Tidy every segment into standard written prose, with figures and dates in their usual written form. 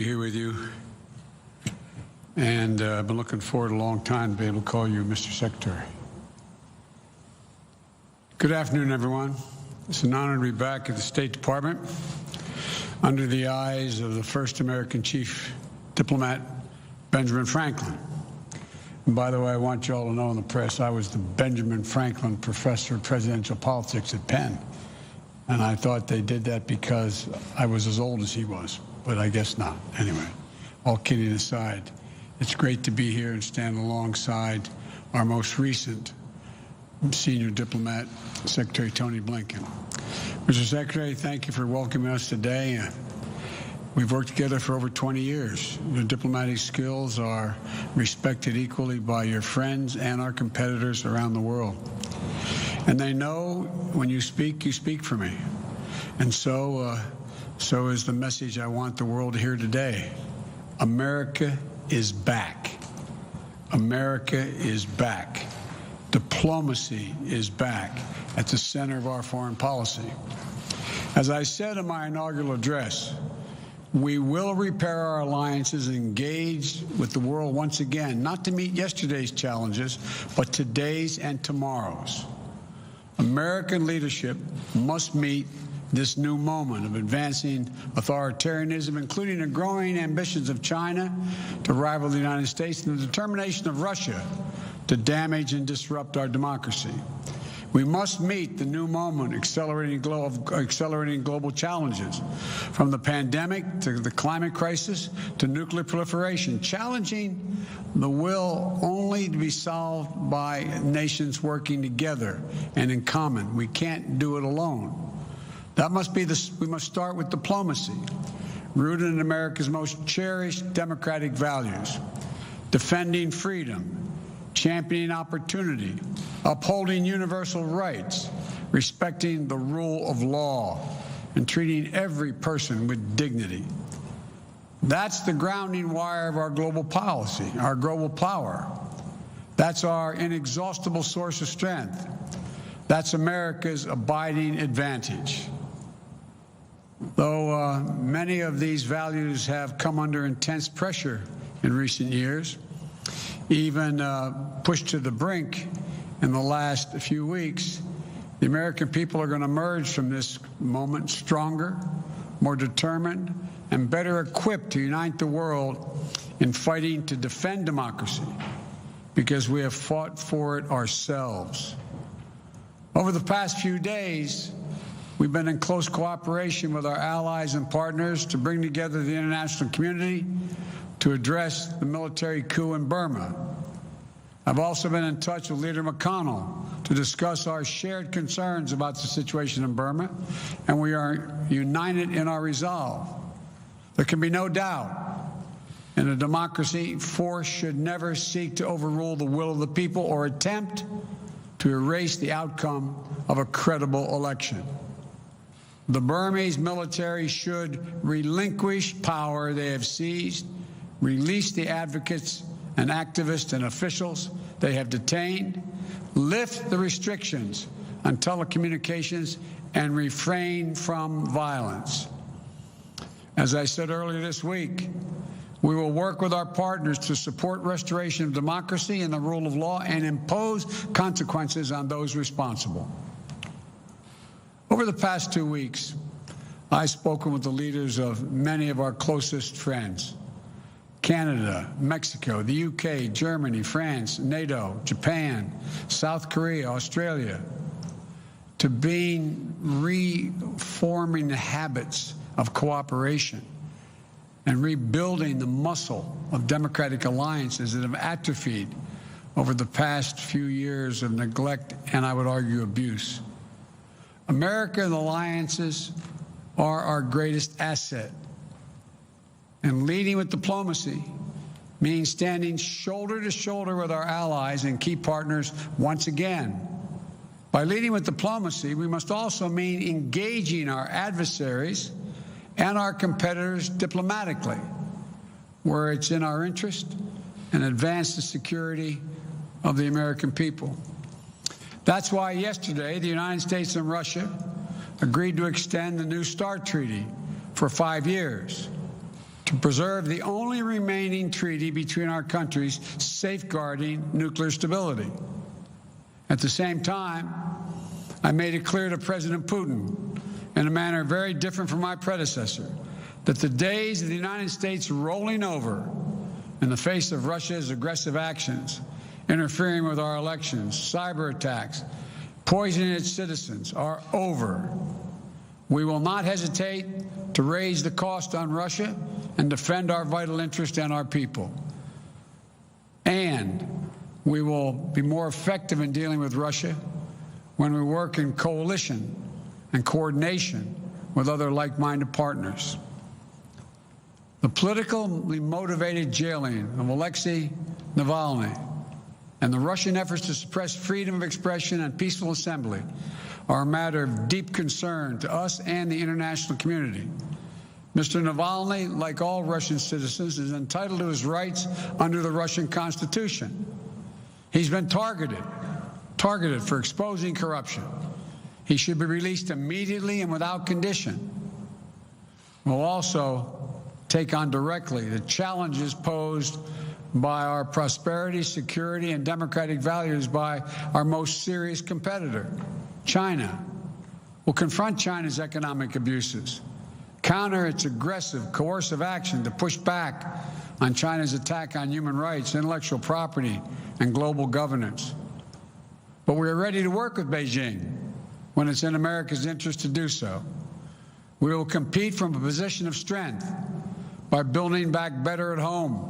Here with you, and I've been looking forward a long time to be able to call you Mr. Secretary. Good afternoon, everyone. It's an honor to be back at the State Department under the eyes of the first American chief diplomat, Benjamin Franklin. And by the way, I want you all to know in the press, I was the Benjamin Franklin Professor of Presidential Politics at Penn. And I thought they did that because I was as old as he was, but I guess not. Anyway, all kidding aside, it's great to be here and stand alongside our most recent senior diplomat, Secretary Tony Blinken. Mr. Secretary, thank you for welcoming us today. We've worked together for over 20 years. Your diplomatic skills are respected equally by your friends and our competitors around the world. And they know when you speak for me. And so is the message I want the world to hear today. America is back. America is back. Diplomacy is back at the center of our foreign policy. As I said in my inaugural address, we will repair our alliances and engage with the world once again, not to meet yesterday's challenges, but today's and tomorrow's. American leadership must meet this new moment of advancing authoritarianism, including the growing ambitions of China to rival the United States and the determination of Russia to damage and disrupt our democracy. We must meet the new moment accelerating global challenges, from the pandemic to the climate crisis to nuclear proliferation, challenging the will only to be solved by nations working together and in common. We can't do it alone. That must be we must start with diplomacy, rooted in America's most cherished democratic values, defending freedom, championing opportunity, upholding universal rights, respecting the rule of law, and treating every person with dignity. That's the grounding wire of our global policy, our global power. That's our inexhaustible source of strength. That's America's abiding advantage. Though many of these values have come under intense pressure in recent years, even pushed to the brink in the last few weeks, the American people are going to emerge from this moment stronger, more determined, and better equipped to unite the world in fighting to defend democracy, because we have fought for it ourselves. Over the past few days, we've been in close cooperation with our allies and partners to bring together the international community to address the military coup in Burma. I've also been in touch with Leader McConnell to discuss our shared concerns about the situation in Burma, and we are united in our resolve. There can be no doubt, in a democracy, force should never seek to overrule the will of the people or attempt to erase the outcome of a credible election. The Burmese military should relinquish power they have seized, release the advocates and activists and officials they have detained, lift the restrictions on telecommunications, and refrain from violence. As I said earlier this week, we will work with our partners to support restoration of democracy and the rule of law and impose consequences on those responsible. Over the past 2 weeks, I've spoken with the leaders of many of our closest friends: Canada, Mexico, the UK, Germany, France, NATO, Japan, South Korea, Australia, to reforming the habits of cooperation and rebuilding the muscle of democratic alliances that have atrophied over the past few years of neglect and, I would argue, abuse. American alliances are our greatest asset. And leading with diplomacy means standing shoulder to shoulder with our allies and key partners once again. By leading with diplomacy, we must also mean engaging our adversaries and our competitors diplomatically, where it's in our interest, and advance the security of the American people. That's why yesterday the United States and Russia agreed to extend the New START treaty for 5 years, to preserve the only remaining treaty between our countries safeguarding nuclear stability. At the same time, I made it clear to President Putin, in a manner very different from my predecessor, that the days of the United States rolling over in the face of Russia's aggressive actions, interfering with our elections, cyber attacks, poisoning its citizens, are over. We will not hesitate to raise the cost on Russia and defend our vital interest and our people. And we will be more effective in dealing with Russia when we work in coalition and coordination with other like-minded partners. The politically motivated jailing of Alexei Navalny and the Russian efforts to suppress freedom of expression and peaceful assembly are a matter of deep concern to us and the international community. Mr. Navalny, like all Russian citizens, is entitled to his rights under the Russian Constitution. He's been targeted for exposing corruption. He should be released immediately and without condition. We'll also take on directly the challenges posed by our prosperity, security, and democratic values by our most serious competitor, China. We'll confront China's economic abuses, counter its aggressive, coercive action to push back on China's attack on human rights, intellectual property, and global governance. But we are ready to work with Beijing when it's in America's interest to do so. We will compete from a position of strength by building back better at home,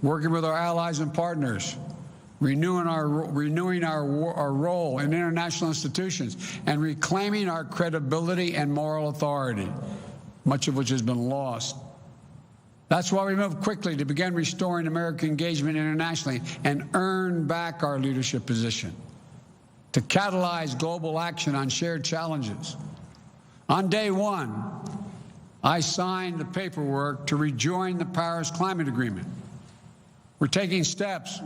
working with our allies and partners, renewing our role in international institutions, and reclaiming our credibility and moral authority, much of which has been lost. That's why we moved quickly to begin restoring American engagement internationally and earn back our leadership position, to catalyze global action on shared challenges. On day one, I signed the paperwork to rejoin the Paris Climate Agreement. We're taking steps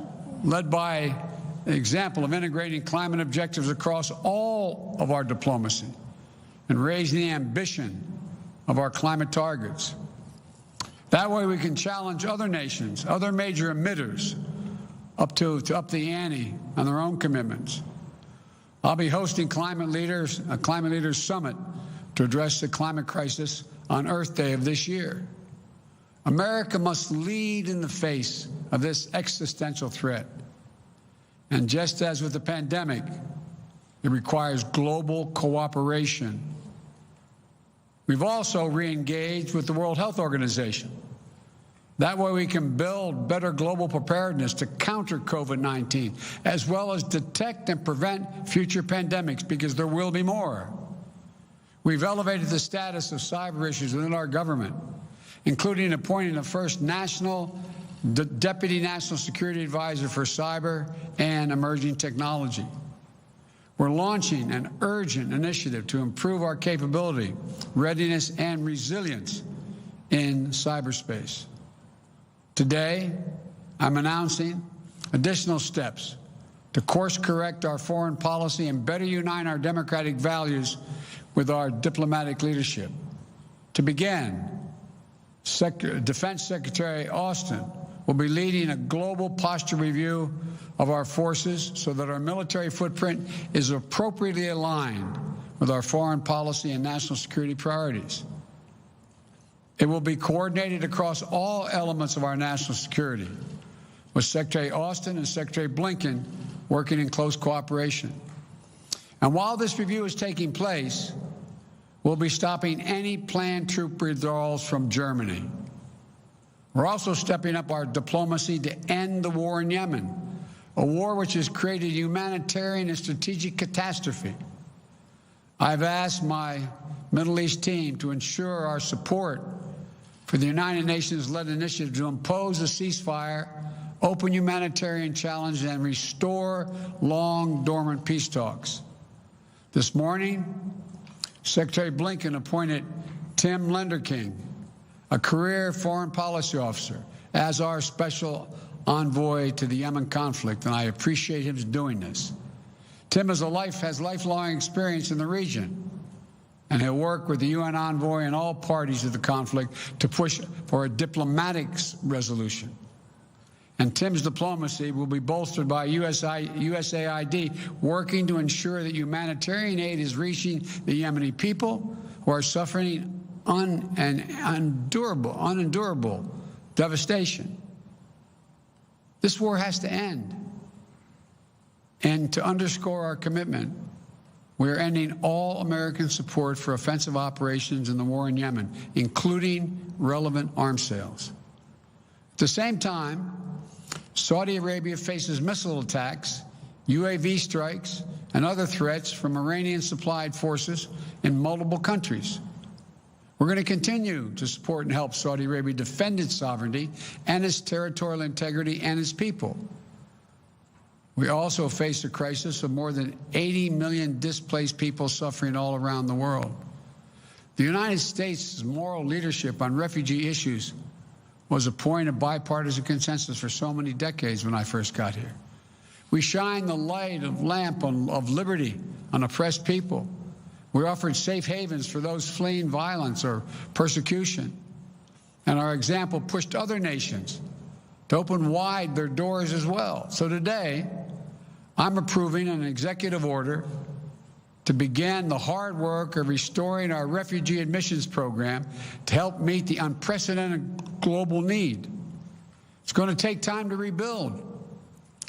led by an example of integrating climate objectives across all of our diplomacy and raising the ambition of our climate targets. That way we can challenge other nations, other major emitters, to up the ante on their own commitments. I'll be hosting a Climate Leaders Summit to address the climate crisis on Earth Day of this year. America must lead in the face of this existential threat. And just as with the pandemic, it requires global cooperation. We've also re-engaged with the World Health Organization. That way we can build better global preparedness to counter COVID-19, as well as detect and prevent future pandemics, because there will be more. We've elevated the status of cyber issues within our government, including appointing the first Deputy National Security Advisor for Cyber and Emerging Technology. We're launching an urgent initiative to improve our capability, readiness, and resilience in cyberspace. Today, I'm announcing additional steps to course-correct our foreign policy and better unite our democratic values with our diplomatic leadership. To begin, Defense Secretary Austin will be leading a global posture review of our forces so that our military footprint is appropriately aligned with our foreign policy and national security priorities. It will be coordinated across all elements of our national security, with Secretary Austin and Secretary Blinken working in close cooperation. And while this review is taking place, we'll be stopping any planned troop withdrawals from Germany. We're also stepping up our diplomacy to end the war in Yemen, a war which has created a humanitarian and strategic catastrophe. I've asked my Middle East team to ensure our support for the United Nations-led initiative to impose a ceasefire, open humanitarian challenge, and restore long-dormant peace talks. This morning, Secretary Blinken appointed Tim Lenderking, a career foreign policy officer, as our special envoy to the Yemen conflict, and I appreciate him doing this. Tim has lifelong experience in the region, and he'll work with the UN envoy and all parties to the conflict to push for a diplomatic resolution. And Tim's diplomacy will be bolstered by USAID working to ensure that humanitarian aid is reaching the Yemeni people who are suffering unendurable devastation. This war has to end. And to underscore our commitment, we are ending all American support for offensive operations in the war in Yemen, including relevant arms sales. At the same time, Saudi Arabia faces missile attacks, UAV strikes, and other threats from Iranian-supplied forces in multiple countries. We're going to continue to support and help Saudi Arabia defend its sovereignty and its territorial integrity and its people. We also face a crisis of more than 80 million displaced people suffering all around the world. The United States' moral leadership on refugee issues was a point of bipartisan consensus for so many decades when I first got here. We shine the lamp of liberty on oppressed people. We offered safe havens for those fleeing violence or persecution. And our example pushed other nations to open wide their doors as well. So today, I'm approving an executive order to begin the hard work of restoring our refugee admissions program to help meet the unprecedented global need. It's going to take time to rebuild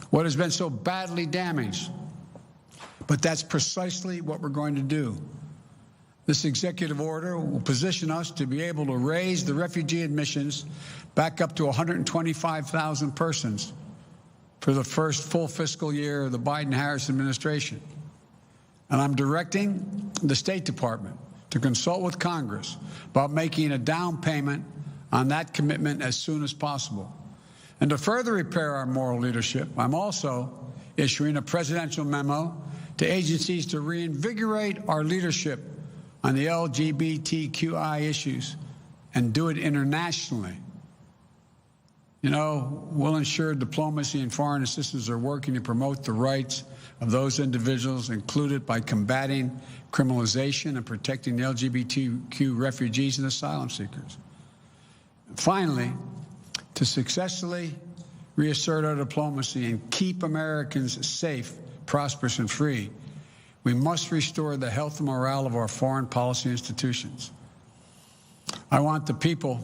what has been so badly damaged, but that's precisely what we're going to do. This executive order will position us to be able to raise the refugee admissions back up to 125,000 persons for the first full fiscal year of the Biden-Harris administration. And I'm directing the State Department to consult with Congress about making a down payment on that commitment as soon as possible. And to further repair our moral leadership, I'm also issuing a presidential memo to agencies to reinvigorate our leadership on the LGBTQI issues and do it internationally. You know, we'll ensure diplomacy and foreign assistance are working to promote the rights of those individuals, included by combating criminalization and protecting the LGBTQ refugees and asylum seekers. Finally, to successfully reassert our diplomacy and keep Americans safe, prosperous, and free, we must restore the health and morale of our foreign policy institutions. I want the people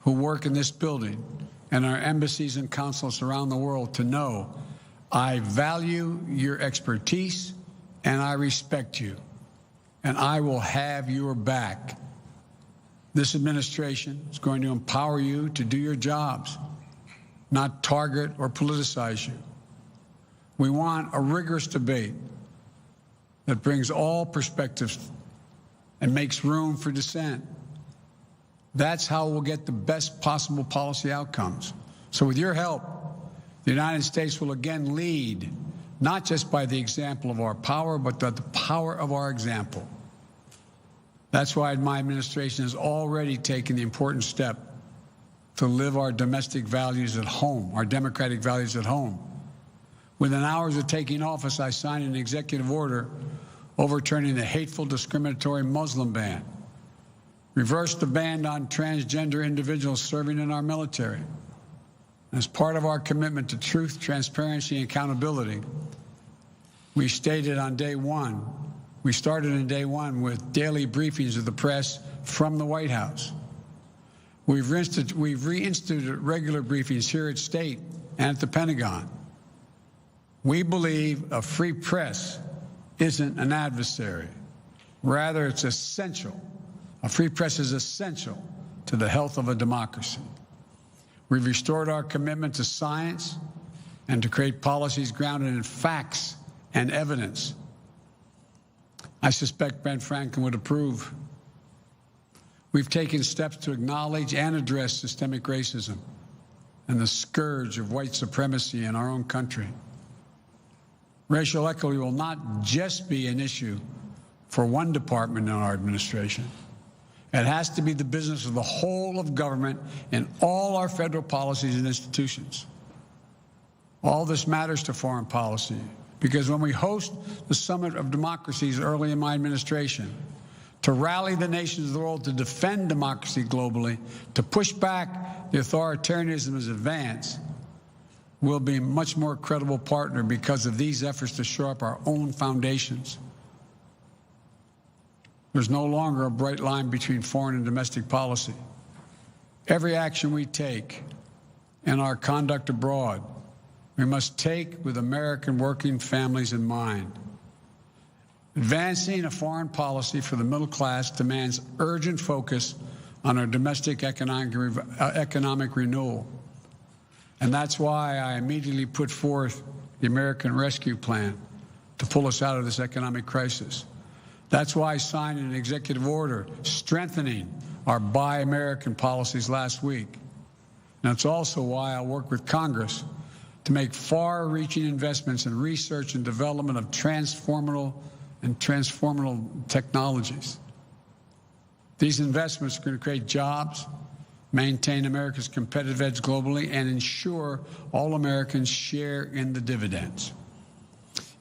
who work in this building and our embassies and consulates around the world to know I value your expertise and I respect you, and I will have your back. This administration is going to empower you to do your jobs, not target or politicize you. We want a rigorous debate that brings all perspectives and makes room for dissent. That's how we'll get the best possible policy outcomes. So with your help, the United States will again lead, not just by the example of our power, but by the power of our example. That's why my administration has already taken the important step to live our domestic values at home, our democratic values at home. Within hours of taking office, I signed an executive order overturning the hateful, discriminatory Muslim ban, reversed the ban on transgender individuals serving in our military. As part of our commitment to truth, transparency, and accountability, we stated on day one, we started in day one with daily briefings of the press from the White House. We've reinstituted regular briefings here at State and at the Pentagon. We believe a free press isn't an adversary. Rather, it's essential. A free press is essential to the health of a democracy. We've restored our commitment to science and to create policies grounded in facts and evidence. I suspect Ben Franklin would approve. We've taken steps to acknowledge and address systemic racism and the scourge of white supremacy in our own country. Racial equity will not just be an issue for one department in our administration. It has to be the business of the whole of government and all our federal policies and institutions. All this matters to foreign policy because when we host the Summit of Democracies early in my administration, to rally the nations of the world to defend democracy globally, to push back the authoritarianism's advance, we'll be a much more credible partner because of these efforts to shore up our own foundations. There's no longer a bright line between foreign and domestic policy. Every action we take in our conduct abroad, we must take with American working families in mind. Advancing a foreign policy for the middle class demands urgent focus on our domestic economic renewal. And that's why I immediately put forth the American Rescue Plan to pull us out of this economic crisis. That's why I signed an executive order strengthening our Buy American policies last week. And it's also why I work with Congress to make far-reaching investments in research and development of transformational technologies. These investments are going to create jobs, maintain America's competitive edge globally, and ensure all Americans share in the dividends.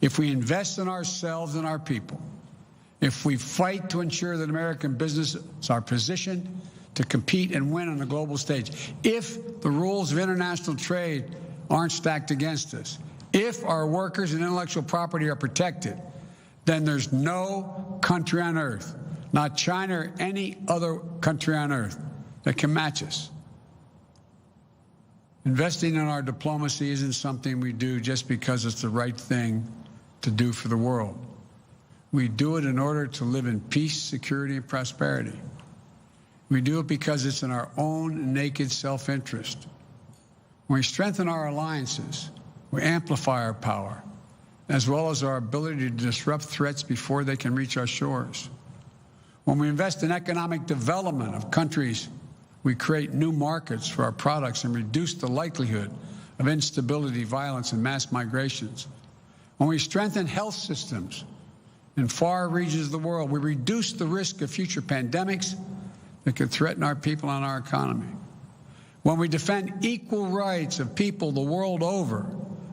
If we invest in ourselves and our people, if we fight to ensure that American businesses are positioned to compete and win on the global stage, if the rules of international trade aren't stacked against us, if our workers and intellectual property are protected, then there's no country on earth, not China or any other country on earth, that can match us. Investing in our diplomacy isn't something we do just because it's the right thing to do for the world. We do it in order to live in peace, security, and prosperity. We do it because it's in our own naked self-interest. When we strengthen our alliances, we amplify our power, as well as our ability to disrupt threats before they can reach our shores. When we invest in economic development of countries, we create new markets for our products and reduce the likelihood of instability, violence, and mass migrations. When we strengthen health systems in far regions of the world, we reduce the risk of future pandemics that could threaten our people and our economy. When we defend equal rights of people the world over,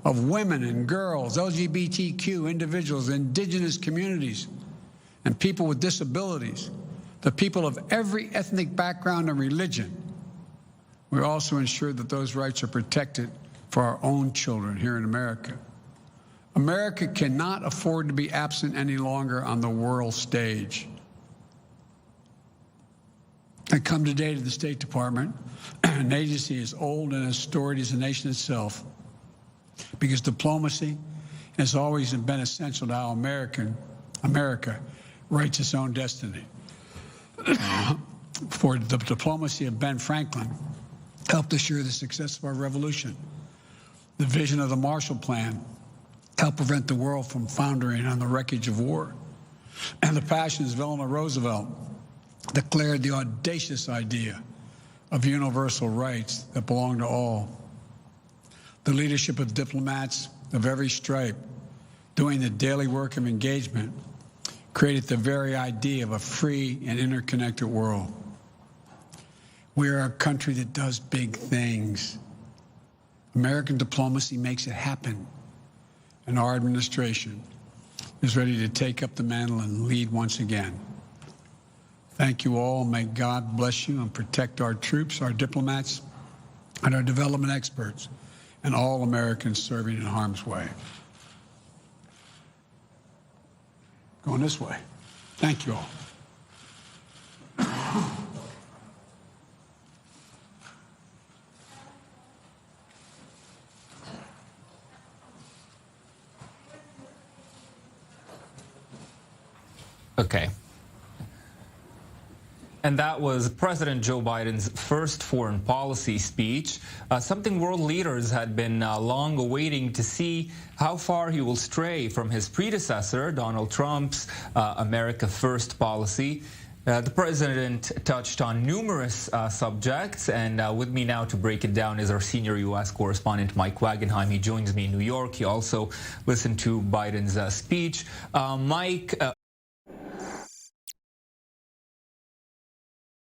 of women and girls, LGBTQ individuals, indigenous communities, and people with disabilities, the people of every ethnic background and religion, we also ensure that those rights are protected for our own children here in America. America cannot afford to be absent any longer on the world stage. I come today to the State Department, an agency as old and as storied as the nation itself, because diplomacy has always been essential to how America writes its own destiny. For the diplomacy of Ben Franklin helped assure the success of our revolution. The vision of the Marshall Plan helped prevent the world from foundering on the wreckage of war. And the passions of Eleanor Roosevelt declared the audacious idea of universal rights that belong to all. The leadership of diplomats of every stripe doing the daily work of engagement created the very idea of a free and interconnected world. We are a country that does big things. American diplomacy makes it happen. And our administration is ready to take up the mantle and lead once again. Thank you all. May God bless you and protect our troops, our diplomats, and our development experts, and all Americans serving in harm's way. Going this way. Thank you all. Okay. And that was President Joe Biden's first foreign policy speech, something world leaders had been long awaiting to see how far he will stray from his predecessor, Donald Trump's America First policy. The president touched on numerous subjects, and with me now to break it down is our senior U.S. correspondent, Mike Wagenheim. He joins me in New York. He also listened to Biden's speech. Mike,